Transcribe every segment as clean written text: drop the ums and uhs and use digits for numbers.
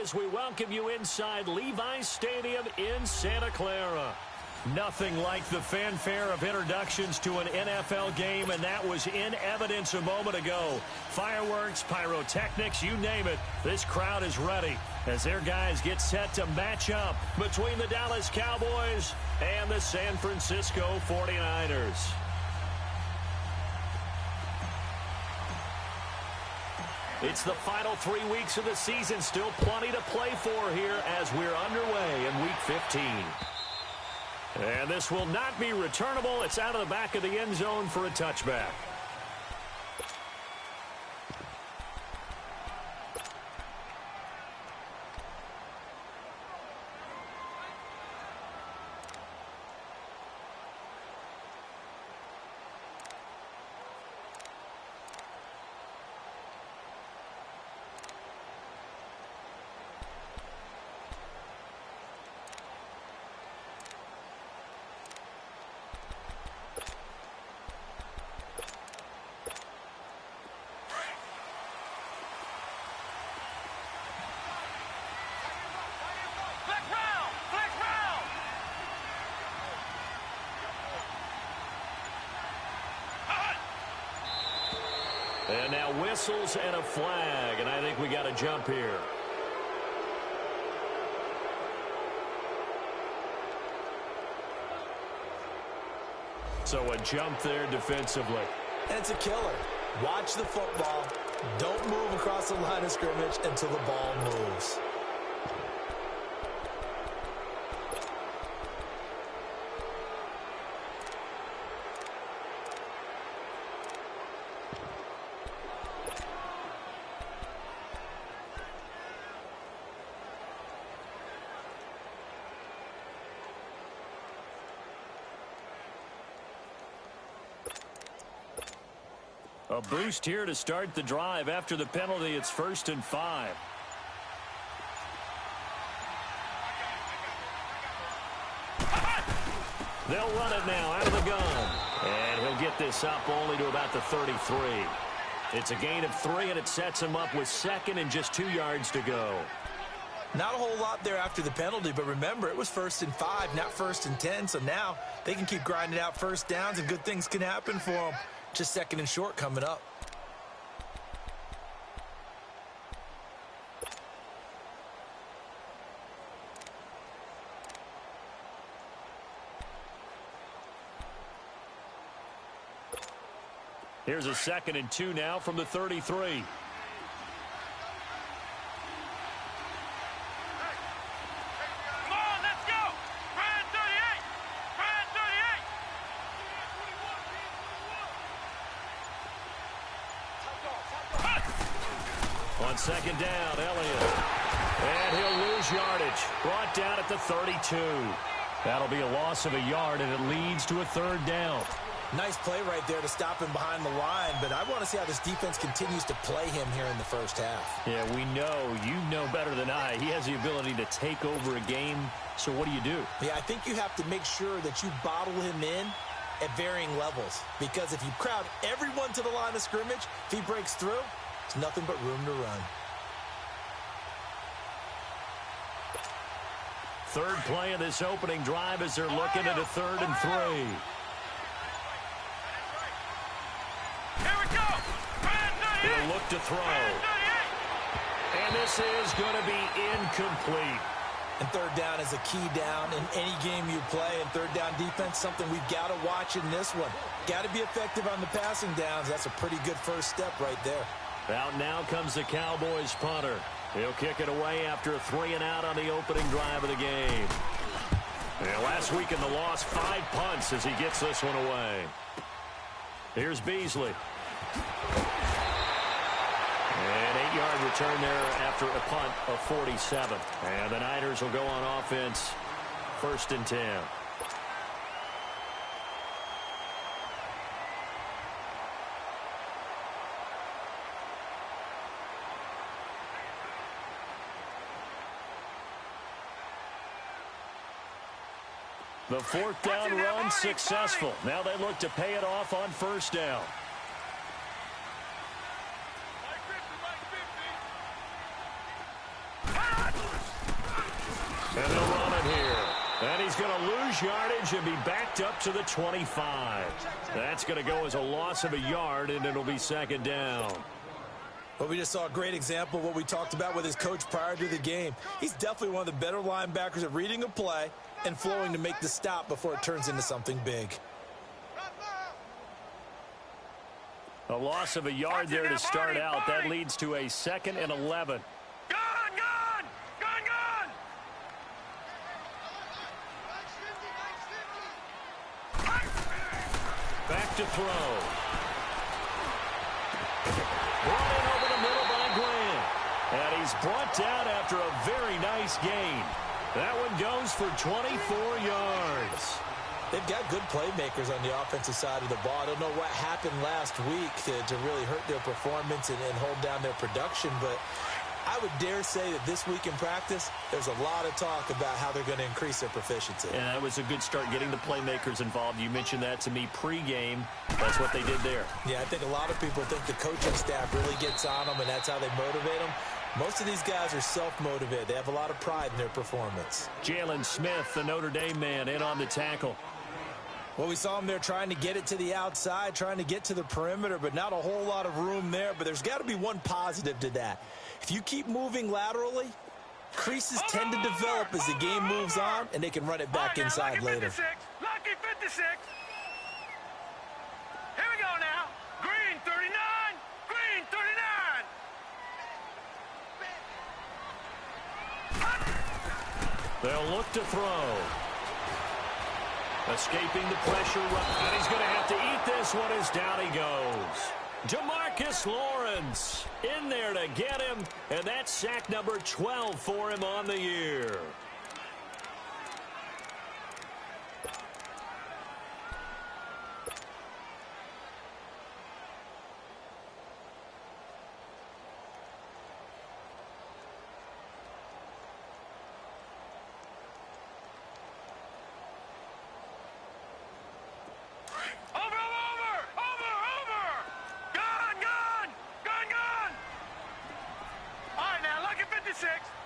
as we welcome you inside Levi's Stadium in Santa Clara. Nothing like the fanfare of introductions to an NFL game, and that was in evidence a moment ago. Fireworks, pyrotechnics, you name it. This crowd is ready as their guys get set to match up between the Dallas Cowboys and the San Francisco 49ers. It's the final 3 weeks of the season. Still plenty to play for here as we're underway in Week 15. And this will not be returnable. It's out of the back of the end zone for a touchback. And now whistles and a flag, and I think we got a jump here. So a jump there defensively. And it's a killer. Watch the football. Don't move across the line of scrimmage until the ball moves. A boost here to start the drive. After the penalty, it's 1st and 5. They'll run it now out of the gun. And he'll get this up only to about the 33. It's a gain of 3, and it sets him up with 2nd and just 2 yards to go. Not a whole lot there after the penalty, but remember, it was 1st and 5, not 1st and 10. So now they can keep grinding out first downs, and good things can happen for them. Just 2nd and short coming up. Here's a 2nd and 2 now from the 33. On 2nd down, Elliott. And he'll lose yardage. Brought down at the 32. That'll be a loss of a yard, and it leads to a 3rd down. Nice play right there to stop him behind the line, but I want to see how this defense continues to play him here in the first half. Yeah, we know. You know better than I. He has the ability to take over a game, so what do you do? Yeah, I think you have to make sure that you bottle him in at varying levels, because if you crowd everyone to the line of scrimmage, if he breaks through, there's nothing but room to run. Third play of this opening drive as they're looking at a 3rd and 3. He'll look to throw. And this is going to be incomplete. And 3rd down is a key down in any game you play. And 3rd down defense, something we've got to watch in this one. Got to be effective on the passing downs. That's a pretty good first step right there. Out now comes the Cowboys punter. He'll kick it away after a 3-and-out on the opening drive of the game. And last week in the loss, 5 punts as he gets this one away. Here's Beasley. An 8-yard return there after a punt of 47. And the Niners will go on offense, 1st and 10. The 4th down run successful. Now they look to pay it off on 1st down. And they'll run it here. And he's going to lose yardage and be backed up to the 25. That's going to go as a loss of a yard, and it'll be second down. Well, we just saw a great example of what we talked about with his coach prior to the game. He's definitely one of the better linebackers at reading a play and flowing to make the stop before it turns into something big. A loss of a yard there to start out. That leads to a 2nd and 11. Back to throw. Brought in over the middle by Grant. And he's brought down after a very nice gain. That one goes for 24 yards. They've got good playmakers on the offensive side of the ball. I don't know what happened last week to really hurt their performance and hold down their production, but I would dare say that this week in practice, there's a lot of talk about how they're going to increase their proficiency. And that was a good start getting the playmakers involved. You mentioned that to me pregame. That's what they did there. Yeah, I think a lot of people think the coaching staff really gets on them, and that's how they motivate them. Most of these guys are self-motivated. They have a lot of pride in their performance. Jalen Smith, the Notre Dame man, in on the tackle. Well, we saw him there trying to get it to the outside, trying to get to the perimeter, but not a whole lot of room there. But there's got to be one positive to that. If you keep moving laterally, creases tend to develop as the game moves on, and they can run it back inside later. Lucky 56. Here we go now. Green 39. Green 39. They'll look to throw. Escaping the pressure. And he's going to have to eat this one as down he goes. DeMarcus Lawrence in there to get him. And that's sack number 12 for him on the year.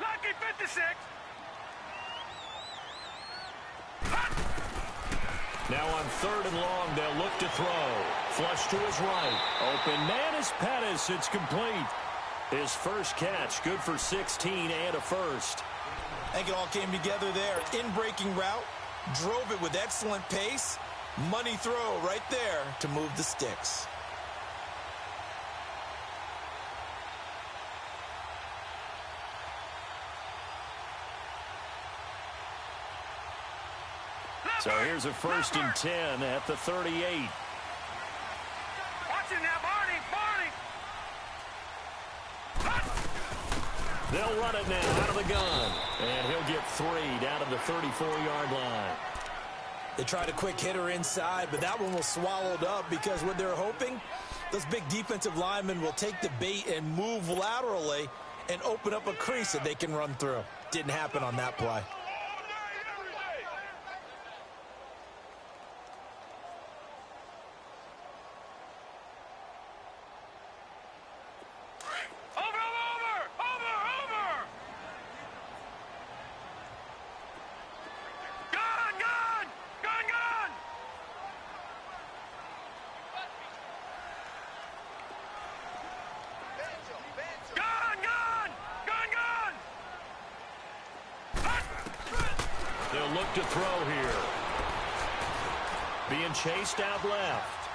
Lucky 56. Now on 3rd and long, they'll look to throw. Flush to his right. Open man is Pettis. It's complete. His first catch, good for 16 and a first. I think it all came together there. In-breaking route, drove it with excellent pace. Money throw right there to move the sticks. So here's a 1st and 10 at the 38. Watch it now, Barney. They'll run it now out of the gun. And he'll get 3 down to the 34-yard line. They tried a quick hitter inside, but that one was swallowed up because what they're hoping, those big defensive linemen will take the bait and move laterally and open up a crease that they can run through. Didn't happen on that play. They'll look to throw here. Being chased out left.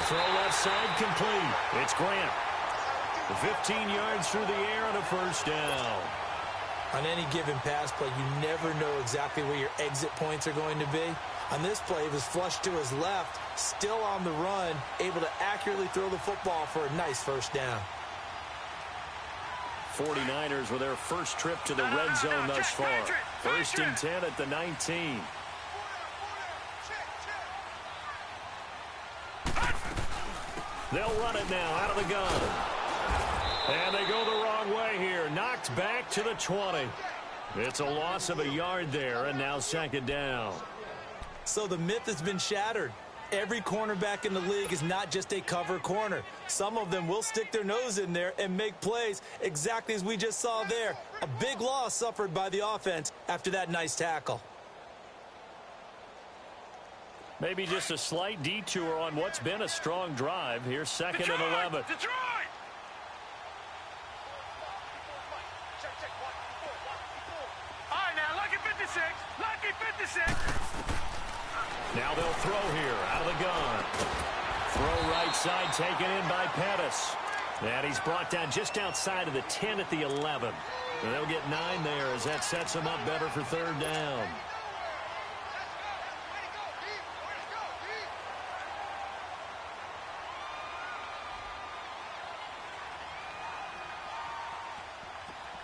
Throw left side complete. It's Grant. 15 yards through the air and a first down. On any given pass play, you never know exactly where your exit points are going to be. On this play, it was flushed to his left, still on the run, able to accurately throw the football for a nice first down. 49ers with their first trip to the red zone thus far. 1st and 10 at the 19. They'll run it now out of the gun. And they go the wrong way here. Knocked back to the 20. It's a loss of a yard there, and now 2nd down. So the myth has been shattered. Every cornerback in the league is not just a cover corner. Some of them will stick their nose in there and make plays exactly as we just saw there. A big loss suffered by the offense after that nice tackle. Maybe just a slight detour on what's been a strong drive. Here's second and 11. Detroit! All right, now, lucky 56. Lucky 56. Now they'll throw here out of the gun. Throw right side taken in by Pettis. And he's brought down just outside of the 10 at the 11. And they'll get 9 there as that sets them up better for third down.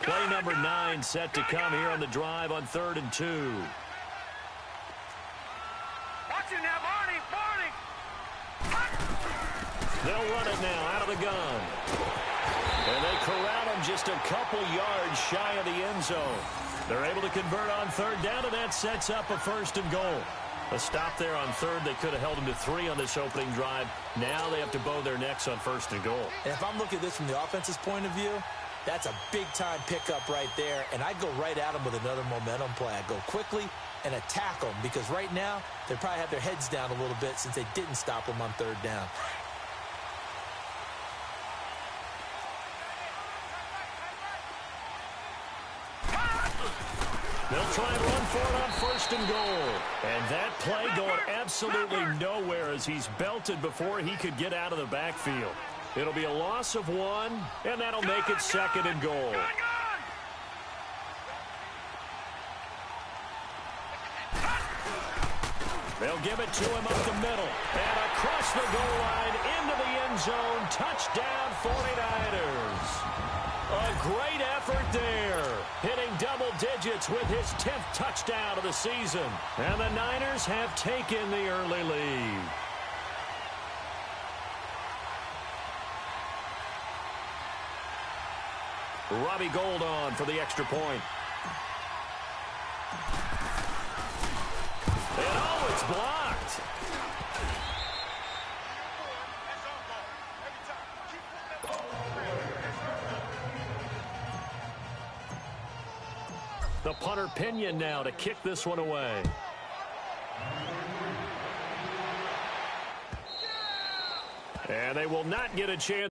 Play number 9 set to come here on the drive on 3rd and 2. Watch it now, Barney. Barney. They'll run it now out of the gun. And they corral him just a couple yards shy of the end zone. They're able to convert on 3rd down, and that sets up a 1st and goal. A stop there on 3rd. They could have held him to 3 on this opening drive. Now they have to bow their necks on 1st and goal. And if I'm looking at this from the offense's point of view, that's a big-time pickup right there, and I'd go right at them with another momentum play. I'd go quickly and attack them because right now they probably have their heads down a little bit since they didn't stop them on 3rd down. They'll try and run for it on 1st and goal. And that play going absolutely nowhere as he's belted before he could get out of the backfield. It'll be a loss of 1, and that'll make it 2nd and goal. They'll give it to him up the middle. And across the goal line into the end zone. Touchdown 49ers. A great effort there. Hitting double digits with his 10th touchdown of the season. And the Niners have taken the early lead. Robbie Gould on for the extra point. And oh, it's blocked. The punter Pinion now to kick this one away. And they will not get a chance.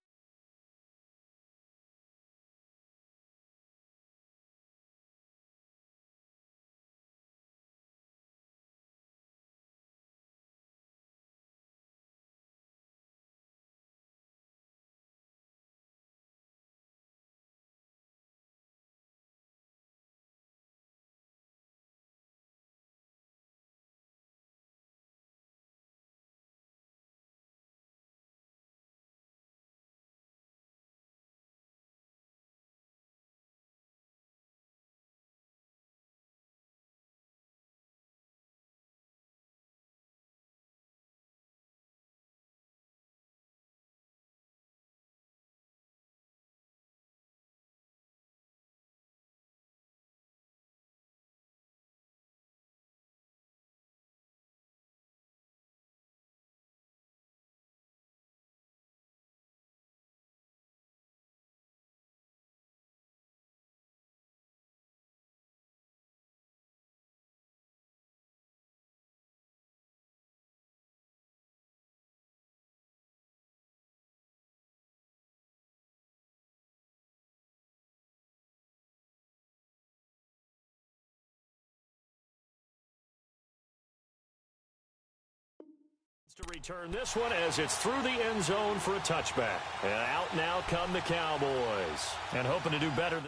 To return this one as it's through the end zone for a touchback. And out now come the Cowboys. And hoping to do better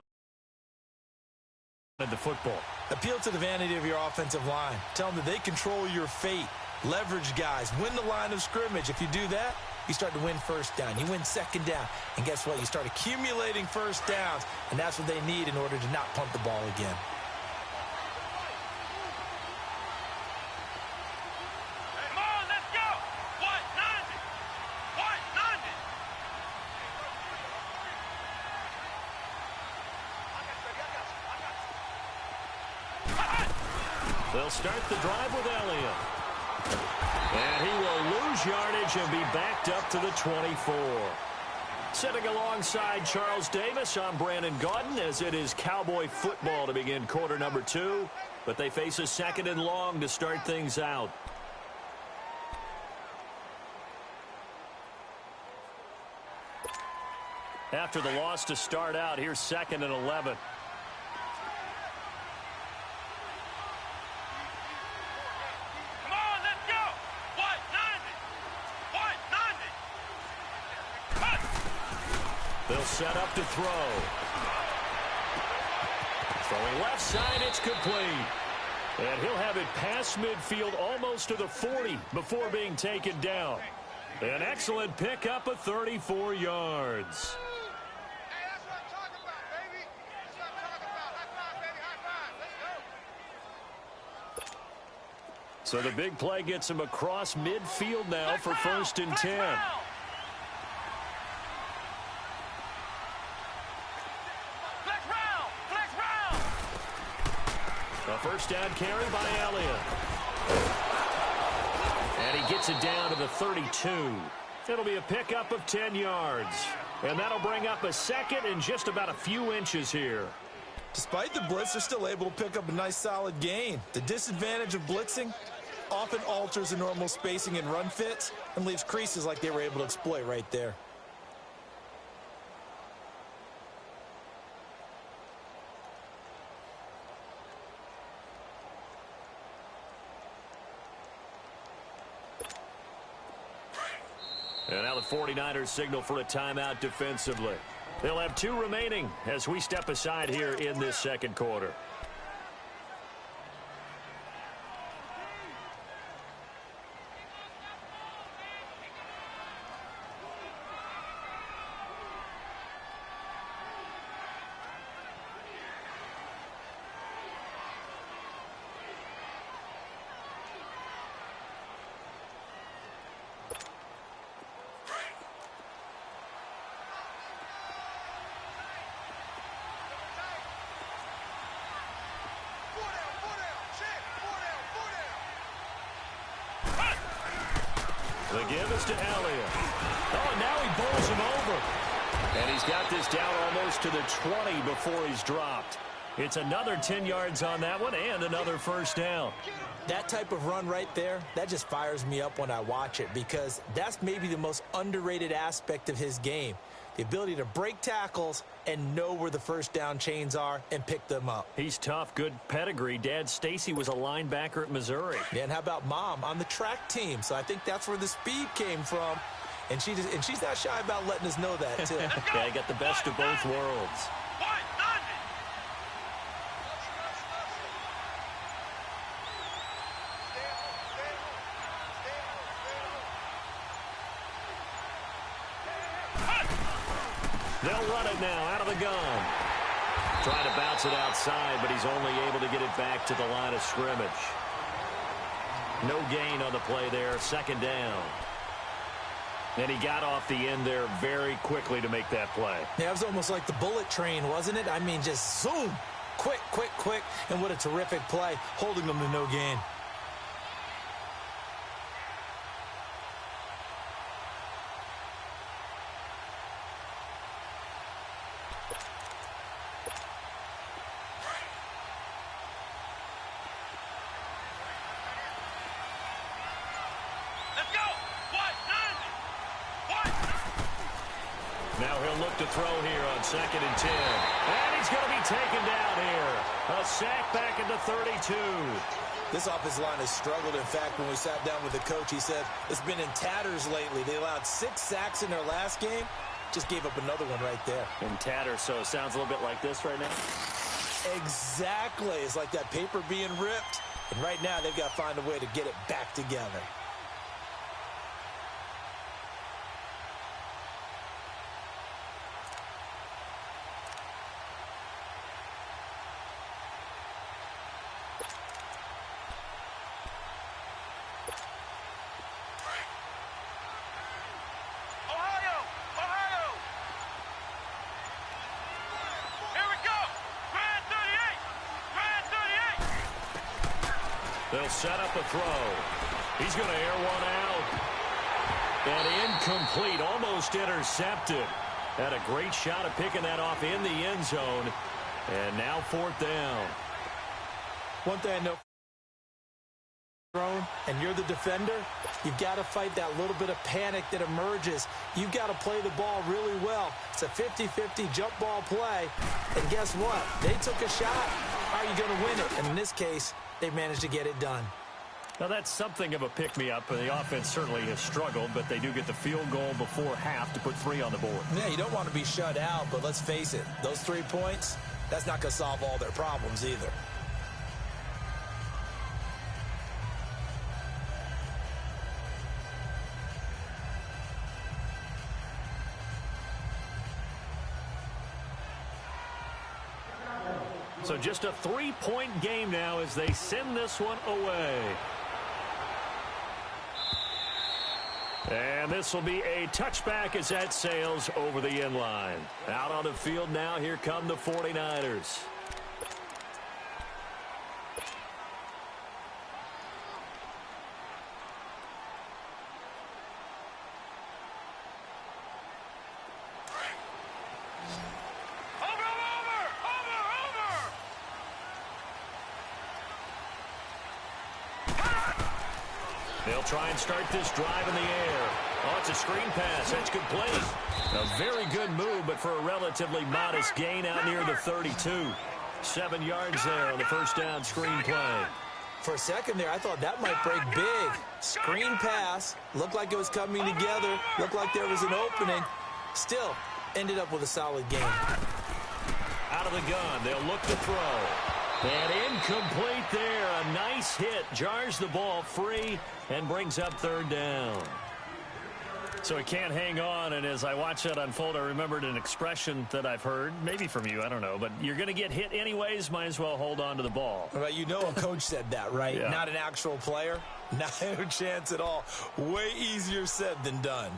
than the football. Appeal to the vanity of your offensive line. Tell them that they control your fate. Leverage guys. Win the line of scrimmage. If you do that, you start to win 1st down. You win 2nd down. And guess what? You start accumulating 1st downs. And that's what they need in order to not punt the ball again. They'll start the drive with Elliott. And he will lose yardage and be backed up to the 24. Sitting alongside Charles Davis, I'm Brandon Gaudin, as it is Cowboy football to begin quarter number 2. But they face a 2nd and long to start things out. After the loss to start out, here's 2nd and 11. Come on, let's go. What? 90. What? 90. Cut. They'll set up to throw. Throwing left side, it's complete. And he'll have it past midfield almost to the 40 before being taken down. An excellent pickup of 34 yards. Hey, that's what I'm talking about, baby. That's what I'm talking about. High five, baby. High five. Let's go. So the big play gets him across midfield now for 1st and 10. A first down carry by Elliott. And he gets it down to the 32. It'll be a pickup of 10 yards. And that'll bring up a 2nd and just about a few inches here. Despite the blitz, they're still able to pick up a nice solid gain. The disadvantage of blitzing often alters the normal spacing and run fits and leaves creases like they were able to exploit right there. And now the 49ers signal for a timeout defensively. They'll have 2 remaining as we step aside here in this 2nd quarter. The give is to Elliott. Oh, and now he bowls him over. And he's got this down almost to the 20 before he's dropped. It's another 10 yards on that one and another first down. That type of run right there, that just fires me up when I watch it because that's maybe the most underrated aspect of his game. The ability to break tackles and know where the first down chains are and pick them up. He's tough, good pedigree. Dad Stacy was a linebacker at Missouri. Yeah, and how about Mom on the track team? So I think that's where the speed came from. And she's not shy about letting us know that, too. Yeah, he got the best of both worlds. They'll run it now out of the gun. Trying to bounce it outside, but he's only able to get it back to the line of scrimmage. No gain on the play there, 2nd down. And he got off the end there very quickly to make that play. Yeah, it was almost like the bullet train, wasn't it? I mean, just zoom. Quick, quick, quick. And what a terrific play, holding them to no gain. Now he'll look to throw here on 2nd and 10. And he's going to be taken down here. A sack back at the 32. This offensive line has struggled. In fact, when we sat down with the coach, he said it's been in tatters lately. They allowed 6 sacks in their last game. Just gave up another one right there. In tatters, so it sounds a little bit like this right now. Exactly. It's like that paper being ripped. And right now, they've got to find a way to get it back together. They'll set up a throw. He's going to air one out. And incomplete, almost intercepted. Had a great shot at picking that off in the end zone. And now 4th down. One thing I know, and you're the defender, you've got to fight that little bit of panic that emerges. You've got to play the ball really well. It's a 50-50 jump ball play. And guess what? They took a shot. Are you going to win it? And in this case, they managed to get it done. Now, that's something of a pick-me-up. The offense certainly has struggled, but they do get the field goal before half to put 3 on the board. Yeah, you don't want to be shut out, but let's face it, those 3 points, that's not going to solve all their problems either. So just a 3-point game now as they send this one away. And this will be a touchback as that sails over the end line. Out on the field now, here come the 49ers. They'll try and start this drive in the air. Oh, it's a screen pass. That's complete. A very good move, but for a relatively modest gain out near the 32. 7 yards there on the first down screen play. For a second there, I thought that might break big. Screen pass. Looked like it was coming together. Looked like there was an opening. Still, ended up with a solid game. Out of the gun. They'll look to throw. And incomplete there. A nice hit. Jars the ball free and brings up 3rd down. So he can't hang on, and as I watch that unfold, I remembered an expression that I've heard, maybe from you, I don't know, but you're going to get hit anyways, might as well hold on to the ball. Well, you know a coach said that, right? Yeah. Not an actual player. Not a chance at all. Way easier said than done.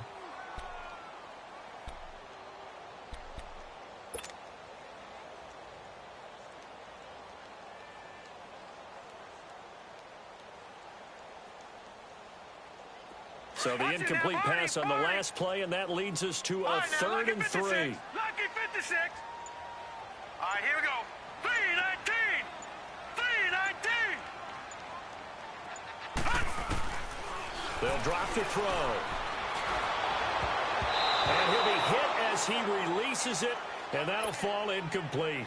So the incomplete pass on the last play, and that leads us to a 3rd and 3. Lucky 56. All right, here we go. 3-19. 3-19. They'll drop the throw. And he'll be hit as he releases it, and that'll fall incomplete.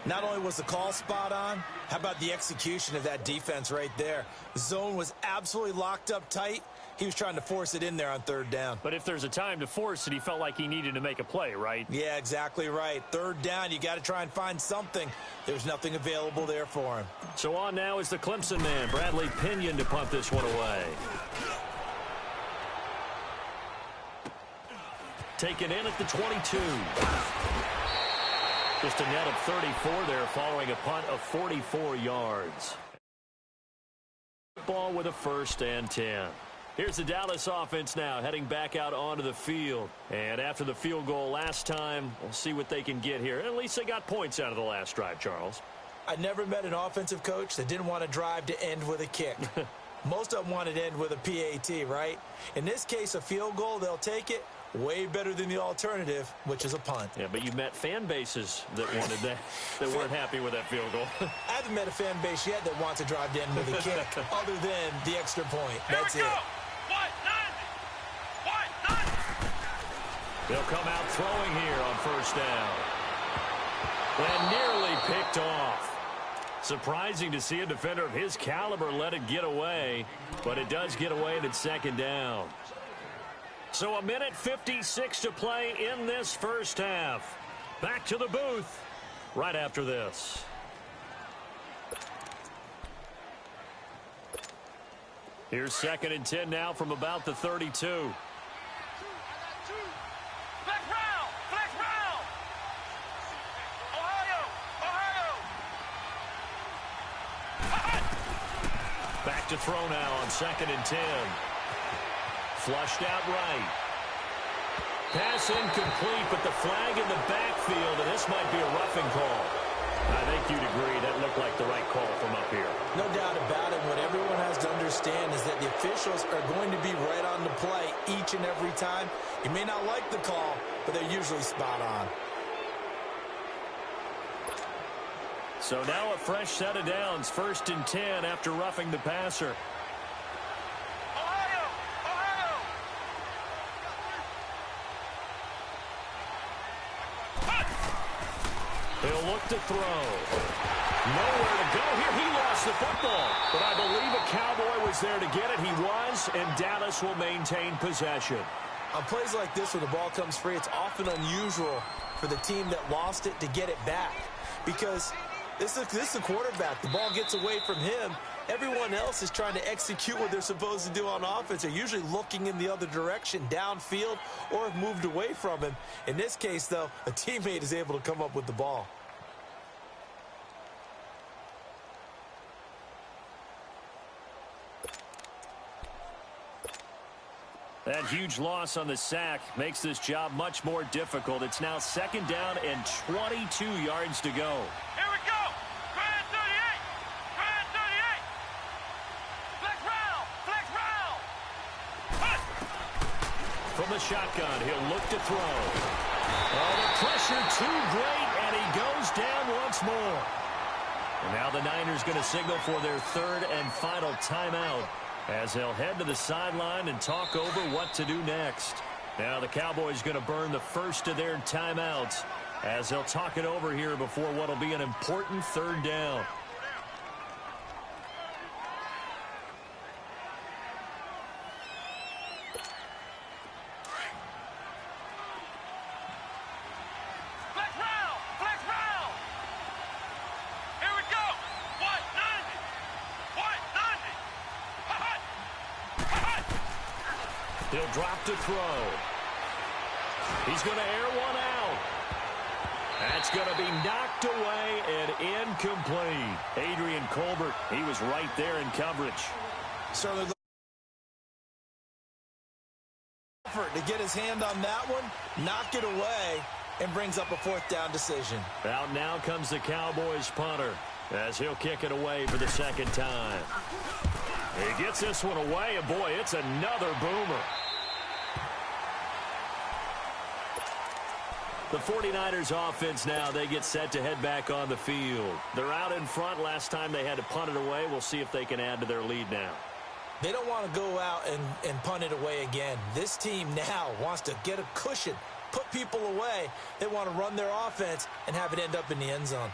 Not only was the call spot on, how about the execution of that defense right there? The zone was absolutely locked up tight. He was trying to force it in there on 3rd down. But if there's a time to force it, he felt like he needed to make a play, right? Yeah, exactly right. 3rd down, you got to try and find something. There's nothing available there for him. So on now is the Clemson man, Bradley Pinion, to punt this one away. Taken in at the 22. Just a net of 34 there following a punt of 44 yards. Ball with a 1st and 10. Here's the Dallas offense now heading back out onto the field. And after the field goal last time, we'll see what they can get here. At least they got points out of the last drive, Charles. I never met an offensive coach that didn't want to drive to end with a kick. Most of them wanted to end with a PAT, right? In this case, a field goal, they'll take it. Way better than the alternative, which is a punt. Yeah, but you met fan bases that wanted that, that weren't happy with that field goal. I haven't met a fan base yet that wants to drive to end with a kick, other than the extra point. That's it. They'll come out throwing here on 1st down. And nearly picked off. Surprising to see a defender of his caliber let it get away, but it does get away and it's 2nd down. So a minute 56 to play in this first half. Back to the booth right after this. Here's 2nd and 10 now from about the 32. Back to throw now on 2nd and 10. Flushed out right. Pass incomplete, but the flag in the backfield, and this might be a roughing call. I think you'd agree that looked like the right call from up here. No doubt about it. What everyone has to understand is that the officials are going to be right on the play each and every time. You may not like the call, but they're usually spot on. So now a fresh set of downs, 1st and 10 after roughing the passer. Ohio! Ohio! He'll look to throw. Nowhere to go here. He lost the football. But I believe a Cowboy was there to get it. He was, and Dallas will maintain possession. On plays like this where the ball comes free, it's often unusual for the team that lost it to get it back. Because this is the quarterback. The ball gets away from him. Everyone else is trying to execute what they're supposed to do on offense. They're usually looking in the other direction, downfield, or have moved away from him. In this case, though, a teammate is able to come up with the ball. That huge loss on the sack makes this job much more difficult. It's now 2nd down and 22 yards to go. Here we go! Grand 38! Grand 38! Flex round! Flex round! Hut! From the shotgun, he'll look to throw. Oh, the pressure too great, and he goes down once more. And now the Niners going to signal for their 3rd and final timeout, as they'll head to the sideline and talk over what to do next. Now the Cowboys going to burn the first of their timeouts as they'll talk it over here before what will be an important 3rd down. Flex round! Flex round! Here we go! 190! 190! Hut! Hut! He'll drop to throw. He's going to air one out. That's going to be knocked away and incomplete. Adrian Colbert, he was right there in coverage. Certainly effort to get his hand on that one, knock it away, and brings up a 4th down decision. Out now comes the Cowboys punter as he'll kick it away for the 2nd time. He gets this one away, and boy, it's another boomer. The 49ers offense now, they get set to head back on the field. They're out in front. Last time they had to punt it away. We'll see if they can add to their lead now. They don't want to go out and punt it away again. This team now wants to get a cushion, put people away. They want to run their offense and have it end up in the end zone.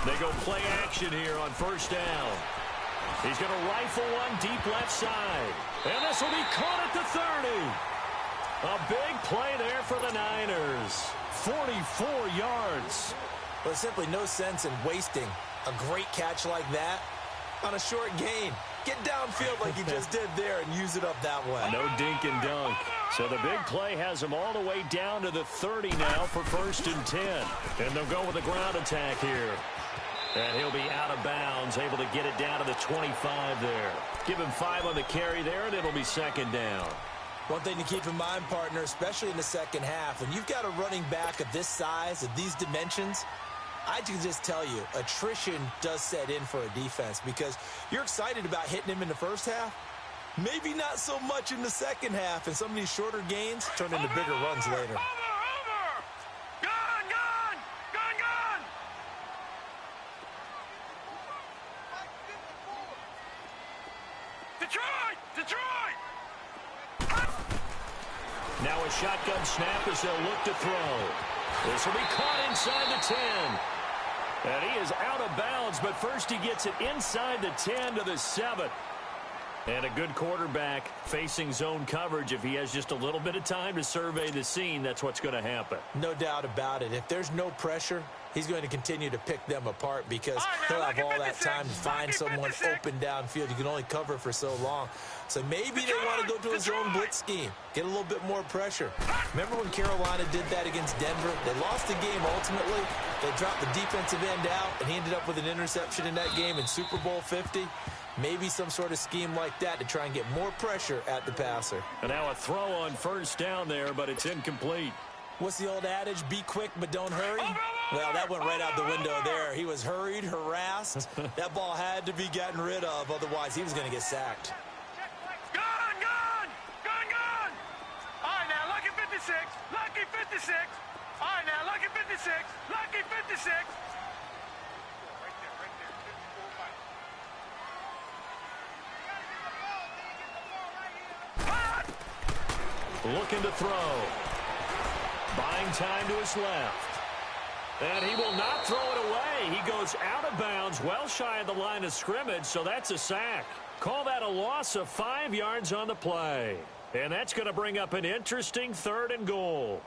They go play action here on 1st down. He's going to rifle one deep left side. And this will be caught at the 30. A big play there for the Niners. 44 yards. But simply no sense in wasting a great catch like that on a short gain. Get downfield like you just did there and use it up that way. No dink and dunk. So the big play has him all the way down to the 30 now for 1st and 10. And they'll go with a ground attack here. And he'll be out of bounds, able to get it down to the 25 there. Give him 5 on the carry there, and it'll be 2nd down. One thing to keep in mind, partner, especially in the second half, when you've got a running back of this size, of these dimensions, I can just tell you, attrition does set in for a defense because you're excited about hitting him in the first half. Maybe not so much in the second half, and some of these shorter gains turn into bigger runs later. Over! Gun! Gun! Gun! Gun! Detroit! Detroit! Now a shotgun snap as they'll look to throw. This will be caught inside the 10. And he is out of bounds, but first he gets it inside the 10 to the 7. And a good quarterback facing zone coverage. If he has just a little bit of time to survey the scene, that's what's going to happen. No doubt about it. If there's no pressure, he's going to continue to pick them apart because he'll have all that time to find someone open downfield. You can only cover for so long. So maybe they want to go to a zone blitz scheme, get a little bit more pressure. Remember when Carolina did that against Denver? They lost the game ultimately, They dropped the defensive end out, and he ended up with an interception in that game in Super Bowl 50. Maybe some sort of scheme like that to try and get more pressure at the passer. And now a throw on first down there, but it's incomplete. What's the old adage? Be quick, but don't hurry. Well, that went right out the window there. He was hurried, harassed. That ball had to be gotten rid of, otherwise he was going to get sacked. Gun! All right, now, lucky 56. Lucky 56. All right, now, lucky 56. Lucky 56. Looking to throw. Buying time to his left. And he will not throw it away. He goes out of bounds, well shy of the line of scrimmage, so that's a sack. Call that a loss of 5 yards on the play. And that's going to bring up an interesting 3rd and goal.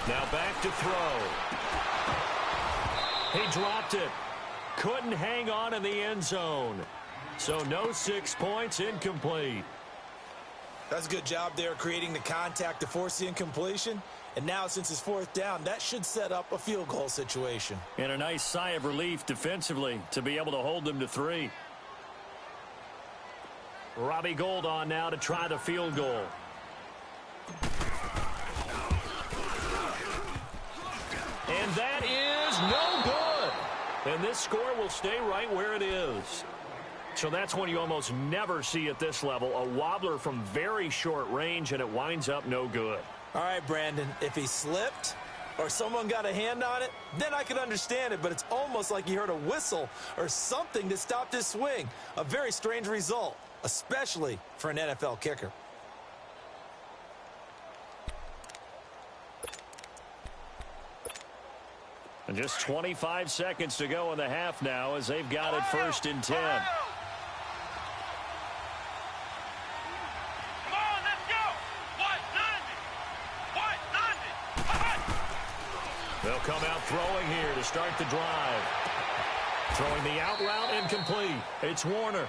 Now back to throw. He dropped it. Couldn't hang on in the end zone. So no 6 points, incomplete. That's a good job there creating the contact to force the incompletion. And now since it's 4th down, that should set up a field goal situation. And a nice sigh of relief defensively to be able to hold them to 3. Robbie Gould on now to try the field goal. And that is no good. And this score will stay right where it is. So that's one you almost never see at this level. A wobbler from very short range, and it winds up no good. All right, Brandon, if he slipped or someone got a hand on it, then I could understand it. But it's almost like he heard a whistle or something that stopped his swing. A very strange result, especially for an NFL kicker. And just 25 seconds to go in the half now as they've got it 1st and 10. Come on, let's go. White 90. They'll come out throwing here to start the drive. Throwing the out route incomplete. It's Warner.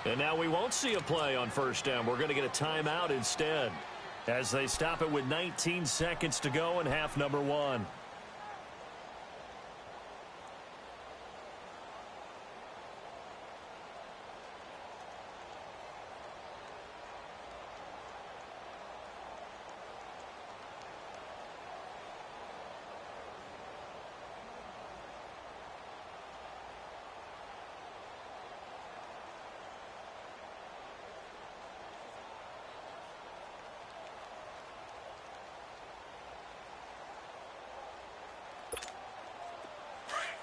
And now we won't see a play on 1st down. We're going to get a timeout instead as they stop it with 19 seconds to go in half number 1.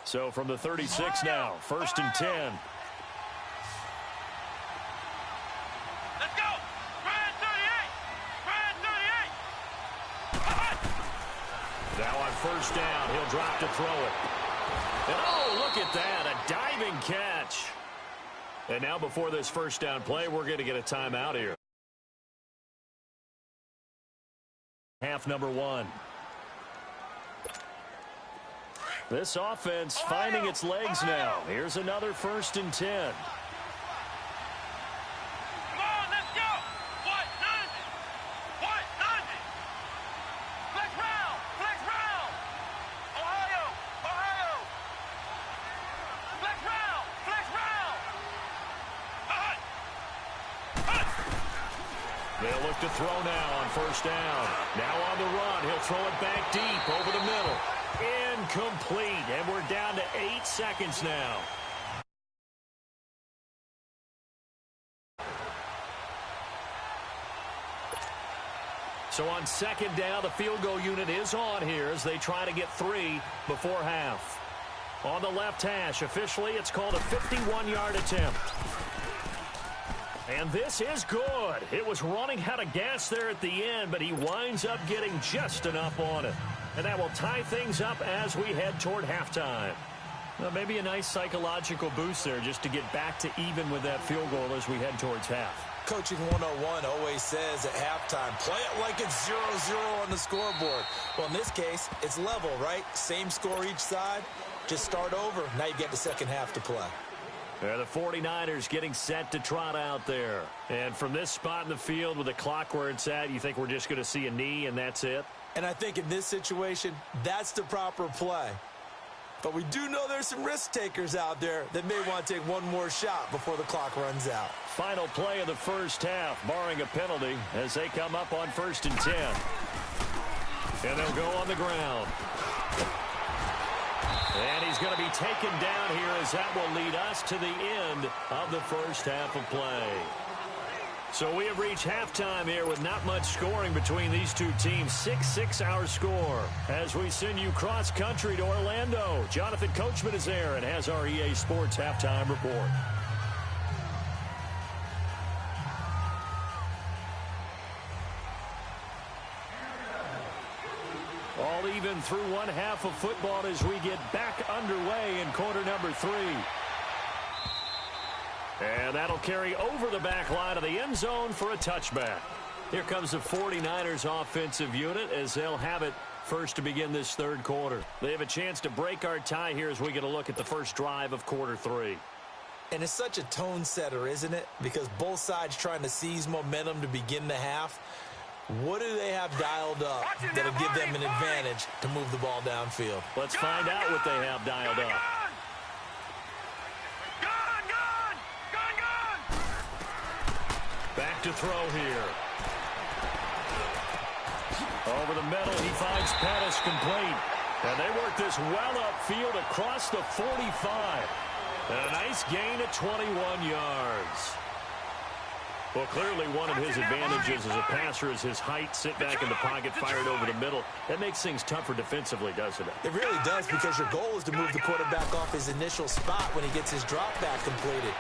So from the 36 now, 1st and 10. Let's go. Grand 38. Now on 1st down, he'll drop to throw it. And oh, look at that, a diving catch. And now before this 1st down play, we're going to get a timeout here. Half number 1. This offense finding its legs now. Here's another 1st and 10. Come on, let's go. White 90. Flex round. Ohio. Flex round. They'll look to throw now on first down. Now on the run. He'll throw it back deep over the middle. Incomplete. And we're down to 8 seconds now. So on second down, the field goal unit is on here as they try to get 3 before half. On the left hash, officially, it's called a 51-yard attempt. And this is good. It was running out of gas there at the end, but he winds up getting just enough on it. And that will tie things up as we head toward halftime. Well, maybe a nice psychological boost there just to get back to even with that field goal as we head towards half. Coaching 101 always says at halftime, play it like it's 0-0 on the scoreboard. Well, in this case, it's level, right? Same score each side. Just start over. Now you get the second half to play. The 49ers getting set to trot out there. And from this spot in the field with the clock where it's at, you think we're just going to see a knee and that's it? And I think in this situation, that's the proper play. But we do know there's some risk takers out there that may want to take one more shot before the clock runs out. Final play of the first half, barring a penalty, as they come up on 1st and 10. And they'll go on the ground. And he's going to be taken down here as that will lead us to the end of the first half of play. So we have reached halftime here with not much scoring between these two teams. 6-6 our score as we send you cross-country to Orlando. Jonathan Coachman is there and has our EA Sports halftime report. All even through one half of football as we get back underway in quarter number 3. And that'll carry over the back line of the end zone for a touchback. Here comes the 49ers offensive unit as they'll have it first to begin this third quarter. They have a chance to break our tie here as we get a look at the first drive of quarter 3. And it's such a tone setter, isn't it? Because both sides trying to seize momentum to begin the half. What do they have dialed up that'll give them an advantage to move the ball downfield? Let's find out what they have dialed up. Back to throw here. Over the middle, he finds Pettis complete. And they work this well upfield across the 45. And a nice gain of 21 yards. Well, clearly one of his advantages as a passer is his height. Sit back in the pocket, fired over the middle. That makes things tougher defensively, doesn't it? It really does, because your goal is to move the quarterback off his initial spot when he gets his drop back completed.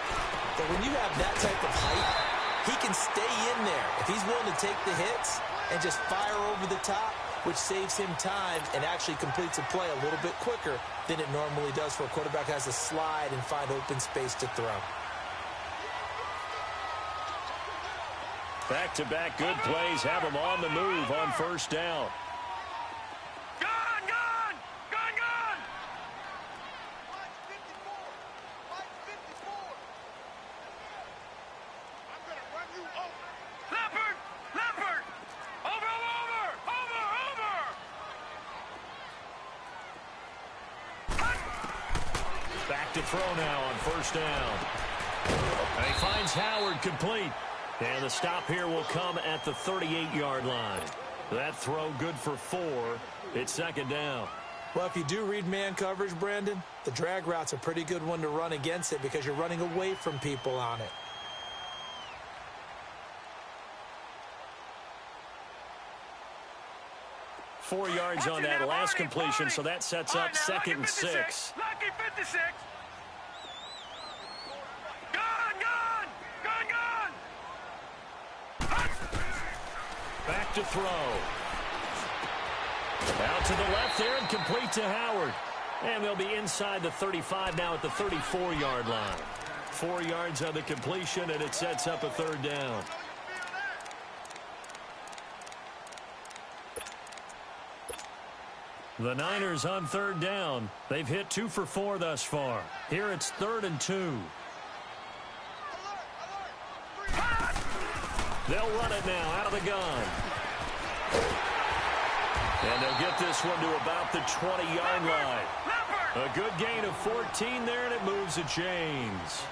But when you have that type of height, he can stay in there if he's willing to take the hits and just fire over the top, which saves him time and actually completes a play a little bit quicker than it normally does for a quarterback who has to slide and find open space to throw. Back-to-back good plays have him on the move on first down. Gun! Gun! Gun! Gun! I'm gonna run you over. Leopard! Leopard! Over! Over! Over! Over! Back to throw now on first down. And he finds Howard complete. And the stop here will come at the 38-yard line. That throw good for 4. It's second down. Well, if you do read man coverage, Brandon, the drag route's a pretty good one to run against it because you're running away from people on it. Four yards on that last completion, so that sets up 2nd and 6. Lucky 56. Back to throw. Out to the left there and complete to Howard. And they'll be inside the 35 now at the 34-yard line. 4 yards on the completion, and it sets up a third down. The Niners on third down. They've hit 2 for 4 thus far. Here it's 3rd and 2. They'll run it now out of the gun. And they'll get this one to about the 20-yard line. A good gain of 14 there, and it moves the chains.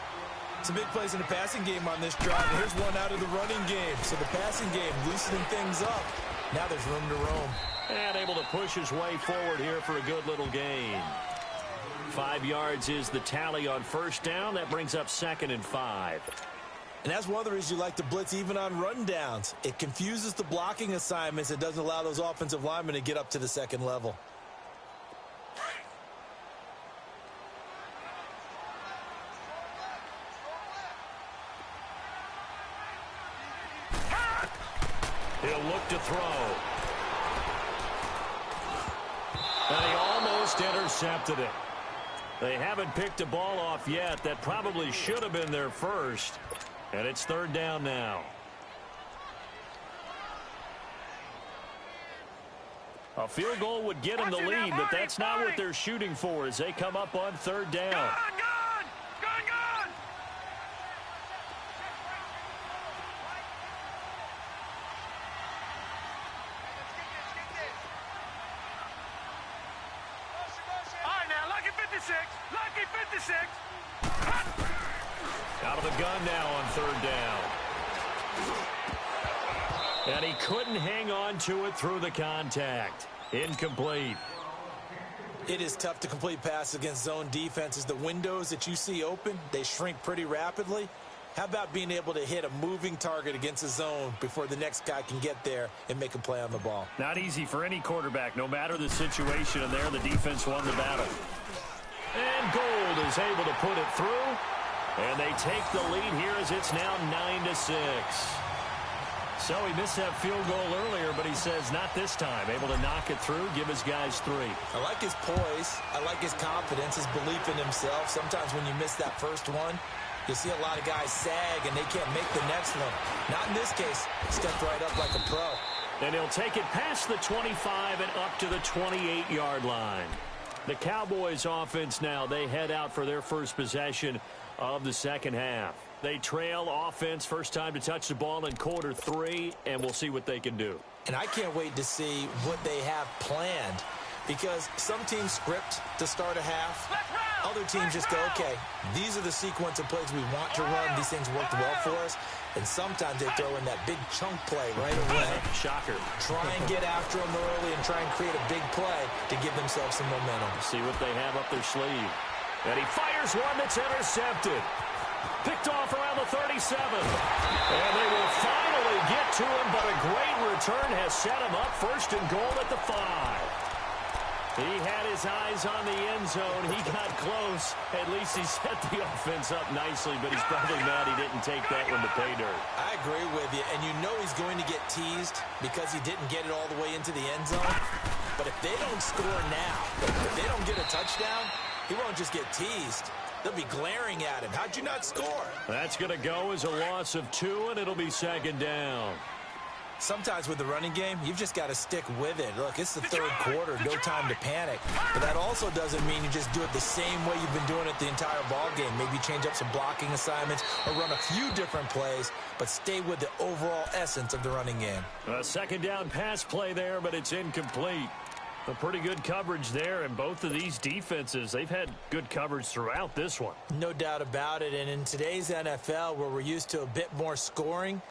Some big plays in the passing game on this drive. And here's one out of the running game. So the passing game loosening things up. Now there's room to roam. And able to push his way forward here for a good little gain. 5 yards is the tally on first down. That brings up 2nd and 5. And that's one of the reasons you like to blitz even on run downs. It confuses the blocking assignments. It doesn't allow those offensive linemen to get up to the second level. He'll look to throw. And he almost intercepted it. They haven't picked a ball off yet. That probably should have been their first. And it's 3rd down now. A field goal would get them the lead, but that's not what they're shooting for as they come up on 3rd down. Gun! All right, now, lucky 56. Lucky 56. Out of the gun now on 3rd down. And he couldn't hang on to it through the contact. Incomplete. It is tough to complete passes against zone defenses. The windows that you see open, they shrink pretty rapidly. How about being able to hit a moving target against a zone before the next guy can get there and make a play on the ball? Not easy for any quarterback, no matter the situation, and there the defense won the battle. And Gold is able to put it through. And they take the lead here as it's now 9-6. So he missed that field goal earlier, but he says not this time. Able to knock it through, give his guys 3. I like his poise. I like his confidence, his belief in himself. Sometimes when you miss that first one, you see a lot of guys sag and they can't make the next one. Not in this case. He stepped right up like a pro. And he'll take it past the 25 and up to the 28-yard line. The Cowboys offense now, they head out for their first possession of the second half. They trail offense, first time to touch the ball in quarter 3, and we'll see what they can do. And I can't wait to see what they have planned, because some teams script to start a half. Other teams just go, okay, these are the sequence of plays we want to run. These things worked well for us. And sometimes they throw in that big chunk play right away. Shocker. Try and get after them early and try and create a big play to give themselves some momentum. See what they have up their sleeve. And he fires one that's intercepted. Picked off around the 37. And they will finally get to him, but a great return has set him up 1st and goal at the 5. He had his eyes on the end zone. He got close. At least he set the offense up nicely, but he's probably mad he didn't take that one to pay dirt. I agree with you, and you know he's going to get teased because he didn't get it all the way into the end zone. But if they don't score now, if they don't get a touchdown, he won't just get teased. They'll be glaring at him. How'd you not score? That's going to go as a loss of 2, and it'll be 2nd down. Sometimes with the running game, you've just got to stick with it. Look, it's the 3rd quarter. No time to panic. But that also doesn't mean you just do it the same way you've been doing it the entire ball game. Maybe change up some blocking assignments or run a few different plays, but stay with the overall essence of the running game. A 2nd down pass play there, but it's incomplete. A pretty good coverage there, and both of these defenses, they've had good coverage throughout this one. No doubt about it, and in today's NFL, where we're used to a bit more scoring,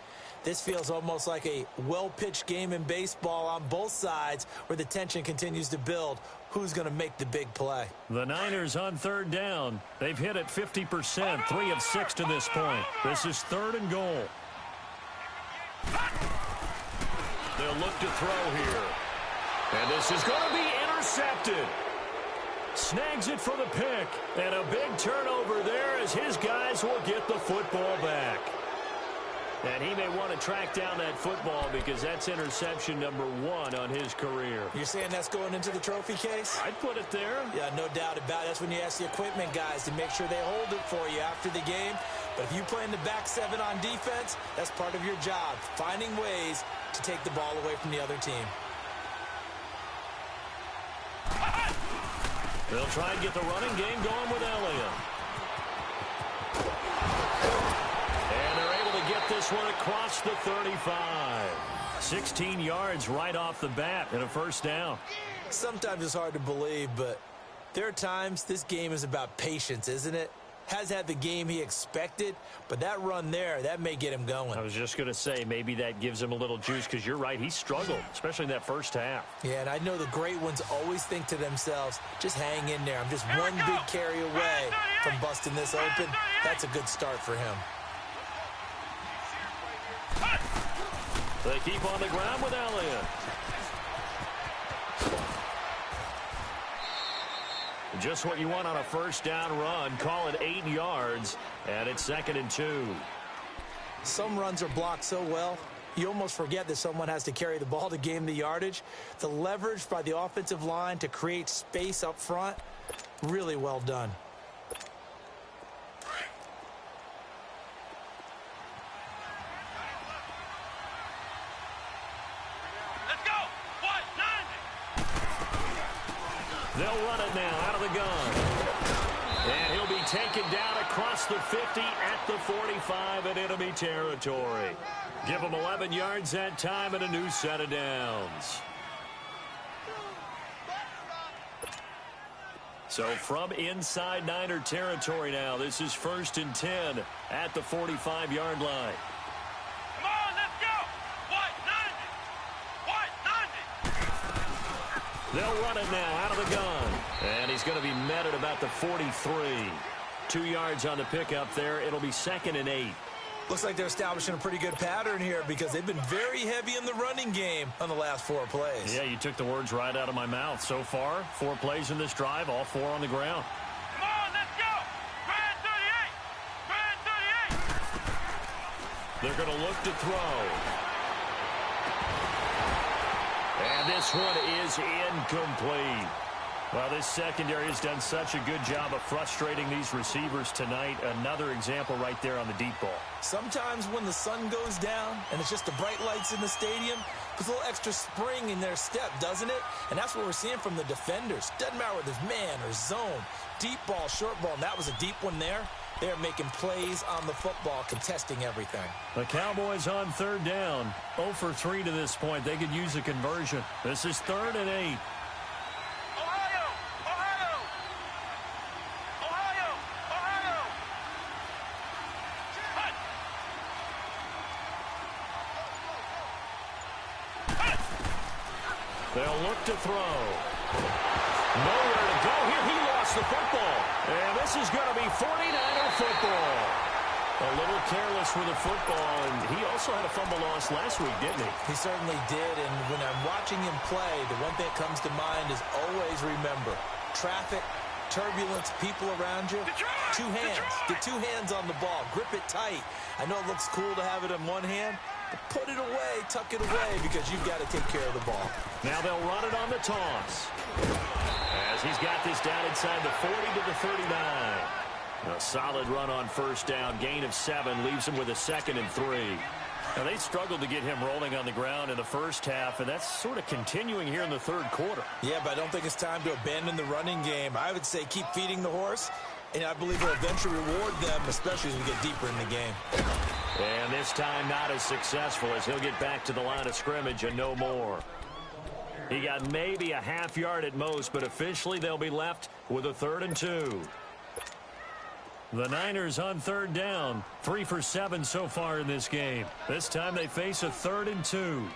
this feels almost like a well-pitched game in baseball on both sides where the tension continues to build. Who's going to make the big play? The Niners on 3rd down. They've hit it 50%, 3 of 6 to this point. This is 3rd and goal. They'll look to throw here. And this is going to be intercepted. Snags it for the pick. And a big turnover there as his guys will get the football back. And he may want to track down that football because that's interception number 1 on his career. You're saying that's going into the trophy case? I'd put it there. Yeah, no doubt about it. That's when you ask the equipment guys to make sure they hold it for you after the game. But if you play in the back 7 on defense, that's part of your job, finding ways to take the ball away from the other team. They'll try and get the running game going with Elliott. And they're able to get this one across the 35. 16 yards right off the bat and a 1st down. Sometimes it's hard to believe, but there are times this game is about patience, isn't it? has had the game he expected, but that run there, that may get him going. I was just going to say, maybe that gives him a little juice, because you're right, he struggled, especially in that first half. Yeah, and I know the great ones always think to themselves, just hang in there. I'm just one big carry away from busting this open. That's a good start for him. They keep on the ground with Elliott. Just what you want on a first down run. Call it 8 yards, and it's 2nd and 2. Some runs are blocked so well, you almost forget that someone has to carry the ball to gain the yardage. The leverage by the offensive line to create space up front, really well done. They'll run it now out of the gun. And he'll be taken down across the 50 at the 45 in enemy territory. Give him 11 yards that time and a new set of downs. So from inside Niner territory now, this is 1st and 10 at the 45-yard line. They'll run it now out of the gun. And he's going to be met at about the 43. 2 yards on the pickup there. It'll be 2nd and 8. Looks like they're establishing a pretty good pattern here because they've been very heavy in the running game on the last 4 plays. Yeah, you took the words right out of my mouth. So far, 4 plays in this drive, all 4 on the ground. Come on, let's go! Grand 38! Grand 38! They're going to look to throw. And this one is incomplete. Well, this secondary has done such a good job of frustrating these receivers tonight. Another example right there on the deep ball. Sometimes when the sun goes down and it's just the bright lights in the stadium, puts a little extra spring in their step, doesn't it? And that's what we're seeing from the defenders. Doesn't matter whether it's man or zone, deep ball, short ball, and that was a deep one there. They're making plays on the football, contesting everything. The Cowboys on 3rd down. 0 for 3 to this point. They could use a conversion. This is 3rd and 8. Ohio! Ohio! Ohio! Ohio! Hut! Hut! They'll look to throw. Nowhere to go here. He lost the football. And this is going to be 49er football. A little careless with the football, and he also had a fumble loss last week, didn't he? He certainly did, and when I'm watching him play, the one thing that comes to mind is always remember, traffic, turbulence, people around you, 2 hands. Get 2 hands on the ball. Grip it tight. I know it looks cool to have it in one hand, but put it away, tuck it away, because you've got to take care of the ball. Now they'll run it on the toss. As he's got this down inside the 40 to the 39. A solid run on 1st down. Gain of 7 leaves him with a 2nd and 3. Now, they struggled to get him rolling on the ground in the first half, and that's sort of continuing here in the 3rd quarter. Yeah, but I don't think it's time to abandon the running game. I would say keep feeding the horse, and I believe it'll eventually reward them, especially as we get deeper in the game. And this time not as successful, as he'll get back to the line of scrimmage and no more. He got maybe a half yard at most, but officially they'll be left with a 3rd and 2. The Niners on 3rd down, 3 for 7 so far in this game. This time they face a 3rd and 2.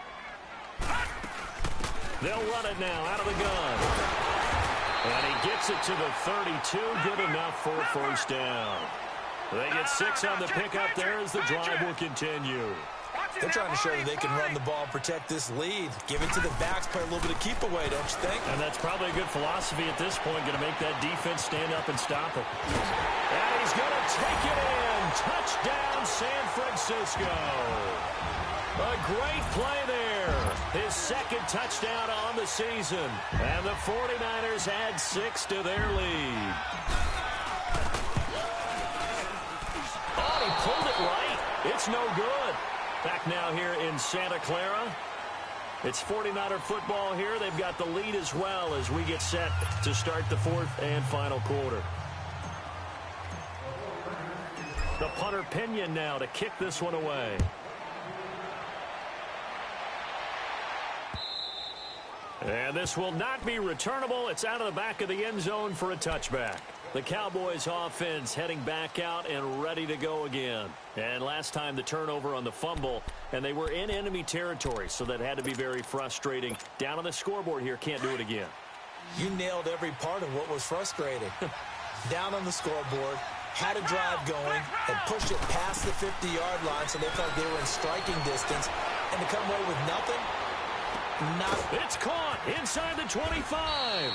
They'll run it now out of the gun. And he gets it to the 32, good enough for a 1st down. They get 6 on the pickup there as the drive will continue. They're trying to show that they can run the ball, protect this lead. Give it to the backs, play a little bit of keep away, don't you think? And that's probably a good philosophy at this point, going to make that defense stand up and stop it. And he's going to take it in. Touchdown, San Francisco. A great play there. His 2nd touchdown on the season. And the 49ers add 6 to their lead. Oh, he pulled it right. It's no good. Back now here in Santa Clara. It's 49er football here. They've got the lead as well as we get set to start the 4th and final quarter. The punter Pinion now to kick this one away. And this will not be returnable. It's out of the back of the end zone for a touchback. The Cowboys offense heading back out and ready to go again. And last time the turnover on the fumble, and they were in enemy territory, so that had to be very frustrating. Down on the scoreboard here, can't do it again. You nailed every part of what was frustrating. Down on the scoreboard, had a drive going, and pushed it past the 50-yard line so they felt like they were in striking distance, and to come away with nothing? Nothing. It's caught inside the 25.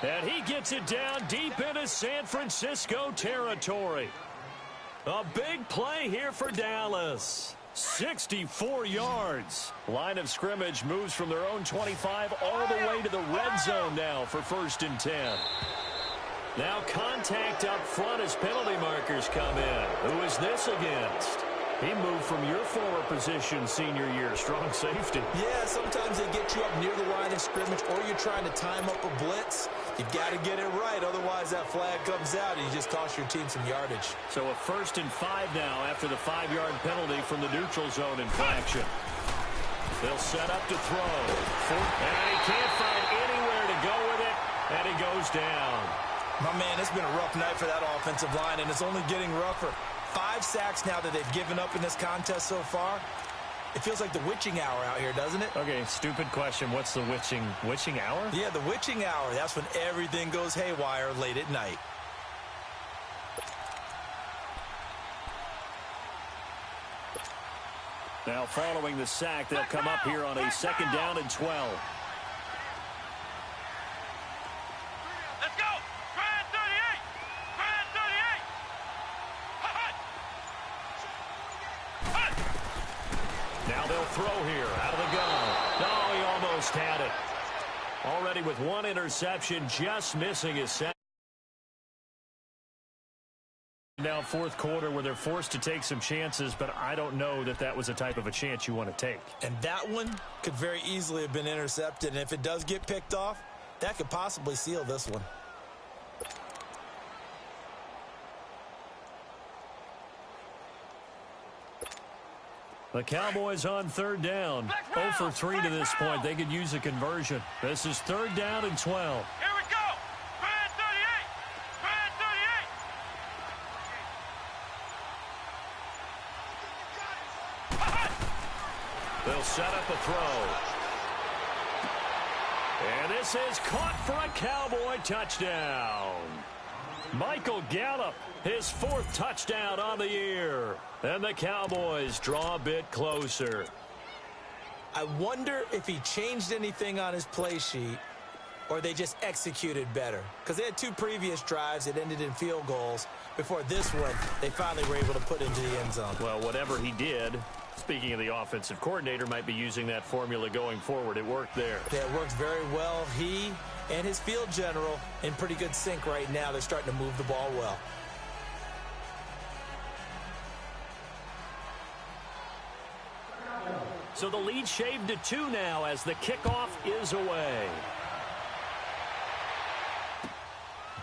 And he gets it down deep into San Francisco territory. A big play here for Dallas. 64 yards. Line of scrimmage moves from their own 25 all the way to the red zone now for 1st and 10. Now contact up front as penalty markers come in. Who is this against? He moved from your former position senior year, strong safety. Yeah, sometimes they get you up near the line of scrimmage, or you're trying to time up a blitz. You've got to get it right, otherwise that flag comes out and you just cost your team some yardage. So a 1st and 5 now after the 5-yard penalty from the neutral zone infraction. They'll set up to throw. And he can't find anywhere to go with it, and he goes down. My man, it's been a rough night for that offensive line, and it's only getting rougher. 5 sacks now that they've given up in this contest so far. It feels like the witching hour out here, doesn't it? Okay, stupid question. What's the witching hour? Yeah, the witching hour. That's when everything goes haywire late at night. Now following the sack, they'll come up here on a 2nd down and 12. Let's go! Try and 38! Try and 38! Now they'll throw here out of the gun. No, he almost had it. Already with 1 interception, just missing his sack. Now 4th quarter where they're forced to take some chances, but I don't know that that was the type of a chance you want to take. And that one could very easily have been intercepted, and if it does get picked off, that could possibly seal this one. The Cowboys on 3rd down. 0 for 3 to this point. They could use a conversion. This is 3rd down and 12. Here we go! Try and 38! Try and 38! They'll set up a throw. And this is caught for a Cowboy touchdown. Michael Gallup, his 4th touchdown on the year. And the Cowboys draw a bit closer. I wonder if he changed anything on his play sheet or they just executed better. Because they had 2 previous drives that ended in field goals. Before this one, they finally were able to put into the end zone. Well, whatever he did, speaking of the offensive coordinator, might be using that formula going forward. It worked there. Yeah, it works very well. He and his field general in pretty good sync right now. They're starting to move the ball well. So the lead shaved to 2 now as the kickoff is away.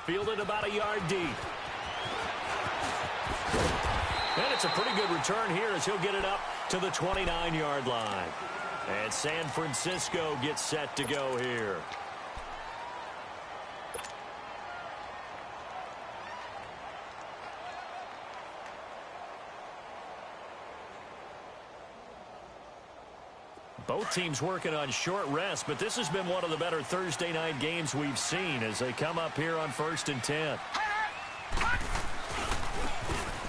Fielded about a yard deep. And it's a pretty good return here as he'll get it up to the 29-yard line. And San Francisco gets set to go here. Both teams working on short rest, but this has been one of the better Thursday night games we've seen as they come up here on 1st and 10.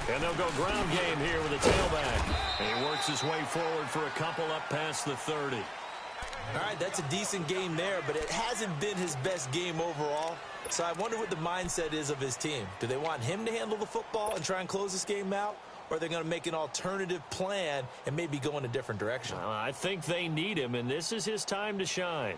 And they'll go ground game here with a tailback. And he works his way forward for a couple up past the 30. All right, that's a decent game there, but it hasn't been his best game overall. So I wonder what the mindset is of his team. Do they want him to handle the football and try and close this game out? Or are they going to make an alternative plan and maybe go in a different direction? I think they need him, and this is his time to shine.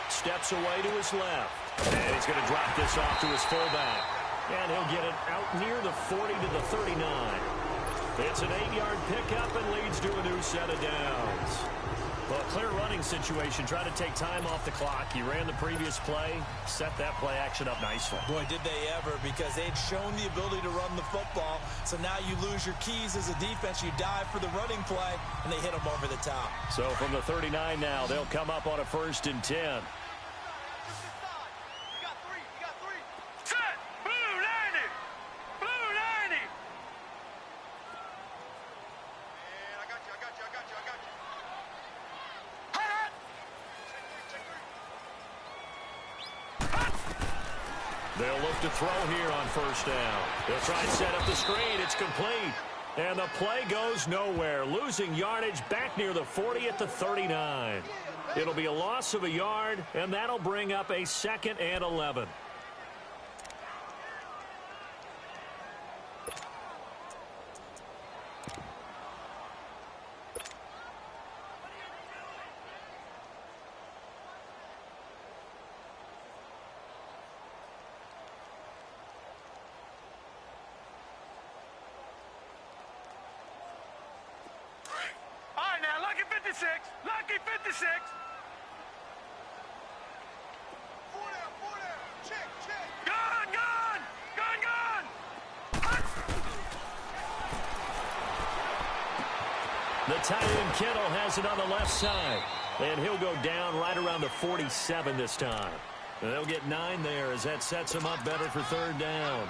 Steps away to his left. And he's going to drop this off to his fullback. And he'll get it out near the 40 to the 39. It's an 8-yard pickup and leads to a new set of downs. Well, a clear running situation. Try to take time off the clock. He ran the previous play, set that play action up nicely. Boy, did they ever, because they'd shown the ability to run the football. So now you lose your keys as a defense. You dive for the running play, and they hit them over the top. So from the 39 now, they'll come up on a 1st and 10. They'll look to throw here on 1st down. They'll try and set up the screen. It's complete. And the play goes nowhere. Losing yardage back near the 40 at the 39. It'll be a loss of a yard, and that'll bring up a 2nd and 11. Lucky 56. Check. Gun. The tight end Kittle has it on the left side. And he'll go down right around the 47 this time. And they'll get 9 there as that sets him up better for 3rd down.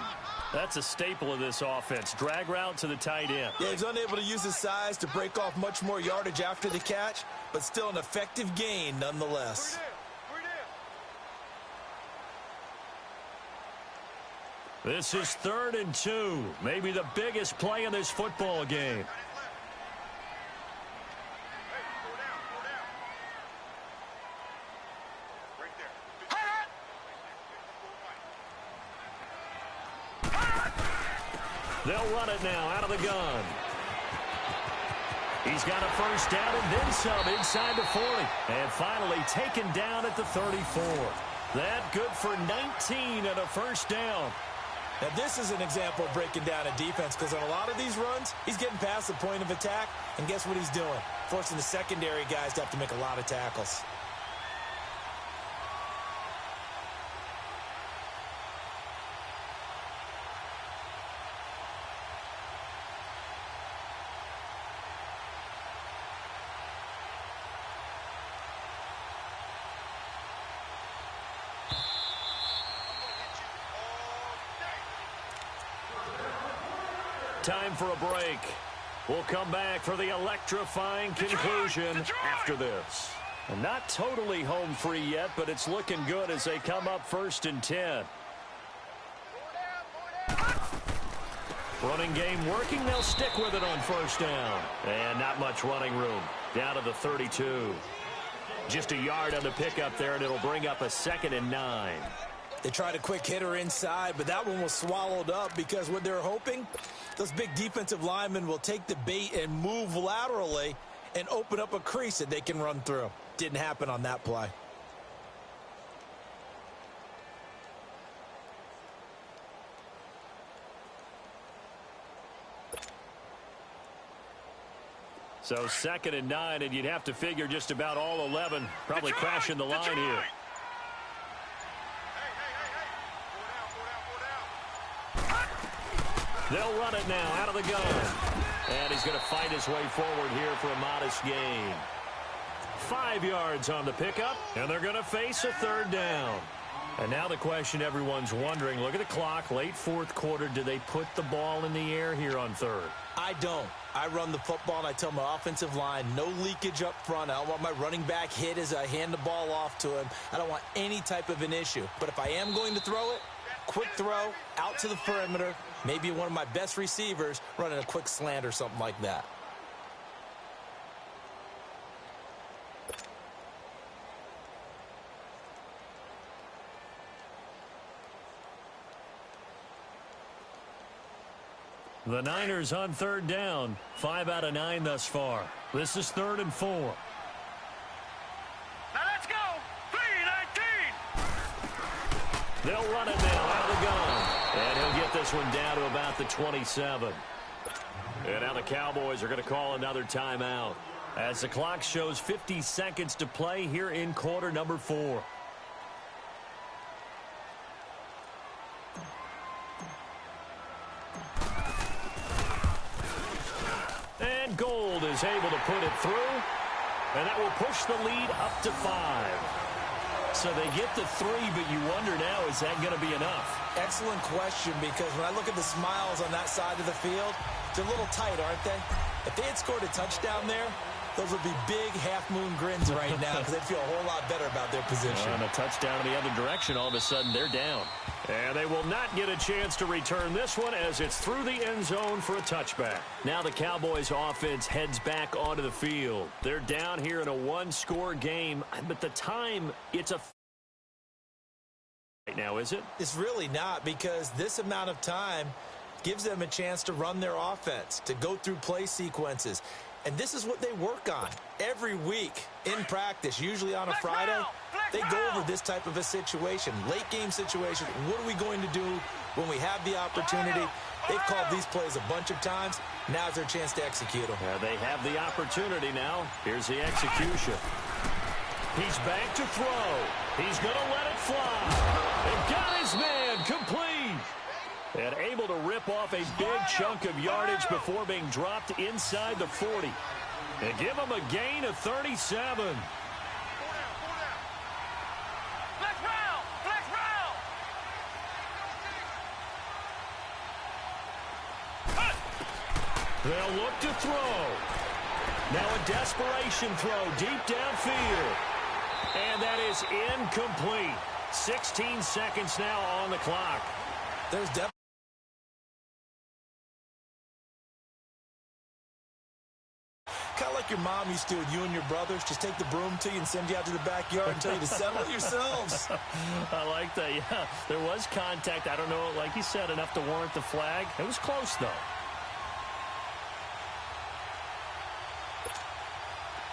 That's a staple of this offense. Drag route to the tight end. Yeah, he's unable to use his size to break off much more yardage after the catch, but still an effective gain nonetheless. This is 3rd and 2. Maybe the biggest play in this football game. They'll run it now out of the gun. He's got a 1st down and then some inside the 40. And finally taken down at the 34. That good for 19 and a 1st down. Now, this is an example of breaking down a defense, because on a lot of these runs, he's getting past the point of attack, and guess what he's doing? Forcing the secondary guys to have to make a lot of tackles. Time for a break. We'll come back for the electrifying conclusion after this. And not totally home free yet, but it's looking good as they come up 1st and 10. Running game working. They'll stick with it on 1st down. And not much running room. Down to the 32. Just a yard on the pickup there, and it'll bring up a 2nd and 9. They tried a quick hitter inside, but that one was swallowed up, because what they're hoping, those big defensive linemen will take the bait and move laterally and open up a crease that they can run through. Didn't happen on that play. So 2nd and 9, and you'd have to figure just about all 11 probably crashing the line here. They'll run it now out of the gun. And he's going to fight his way forward here for a modest gain. 5 yards on the pickup, and they're going to face a 3rd down. And now the question everyone's wondering, look at the clock, late 4th quarter, do they put the ball in the air here on 3rd? I don't. I run the football, and I tell my offensive line, no leakage up front. I don't want my running back hit as I hand the ball off to him. I don't want any type of an issue. But if I am going to throw it, quick throw, out to the perimeter, maybe one of my best receivers running a quick slant or something like that. The Niners on 3rd down. 5 out of 9 thus far. This is 3rd and 4. Now let's go. 3-19. They'll run it now out of the gun. And he'll get this one down to about the 27. And now the Cowboys are going to call another timeout. As the clock shows 50 seconds to play here in quarter number 4. And Gold is able to put it through. And that will push the lead up to 5. So they get the 3, but you wonder now, is that going to be enough? Excellent question, because when I look at the smiles on that side of the field, they're a little tight, aren't they? If they had scored a touchdown there, those would be big half-moon grins right now because they'd feel a whole lot better about their position. And a touchdown in the other direction, all of a sudden they're down. And they will not get a chance to return this one as it's through the end zone for a touchback. Now the Cowboys offense heads back onto the field. They're down here in a one-score game, but the time, it's a right now, is it? It's really not, because this amount of time gives them a chance to run their offense, to go through play sequences. And this is what they work on every week in practice, usually on a Friday. They go over this type of a situation, late game situation. What are we going to do when we have the opportunity? They've called these plays a bunch of times. Now's their chance to execute them. Yeah, they have the opportunity now. Here's the execution. He's back to throw. He's going to let it fly. They've got his man complete. And able to rip off a big chunk of yardage before being dropped inside the 40. And give him a gain of 37. They'll look to throw. Now a desperation throw deep downfield. And that is incomplete. 16 seconds now on the clock. There's definitely kind of like your mom used to with you and your brothers. Just take the broom to you and send you out to the backyard and tell you to settle it yourselves. I like that, yeah. There was contact. I don't know, like you said, enough to warrant the flag. It was close, though.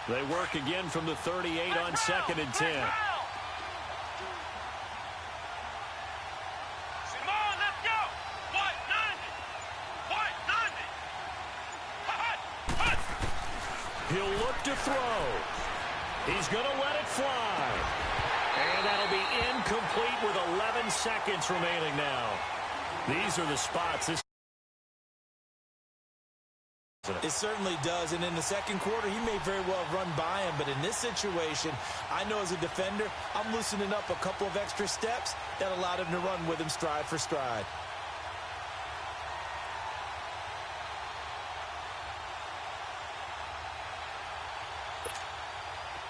They work again from the 38 on 2nd and 10. He'll look to throw. He's going to let it fly. And that'll be incomplete with 11 seconds remaining now. These are the spots. It certainly does, and in the second quarter, he may very well run by him, but in this situation, I know as a defender, I'm loosening up a couple of extra steps that allowed him to run with him stride for stride.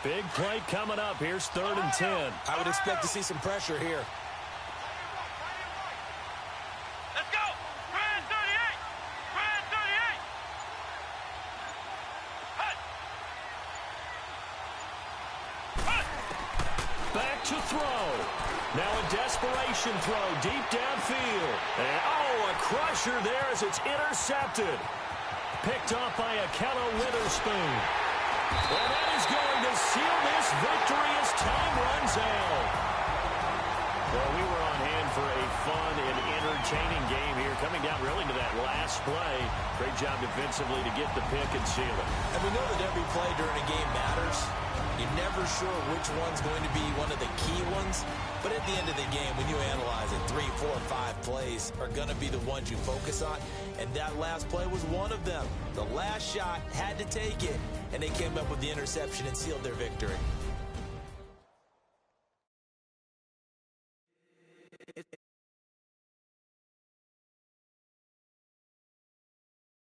Big play coming up. Here's 3rd and 10. I would expect to see some pressure here. Let's go! Grand 38! Grand 38! Hut! Hut! Back to throw. Now a desperation throw deep downfield. And, oh, a crusher there as it's intercepted. Picked off by Akello Witherspoon. Well, that is going to seal this victory as time runs out. Well, we were on hand for a fun and entertaining game here, coming down really to that last play. Great job defensively to get the pick and seal it. And we know that every play during a game matters. You're never sure which one's going to be one of the key ones. But at the end of the game, when you analyze it, 3, 4, 5 plays are going to be the ones you focus on. And that last play was one of them. The last shot had to take it. And they came up with the interception and sealed their victory.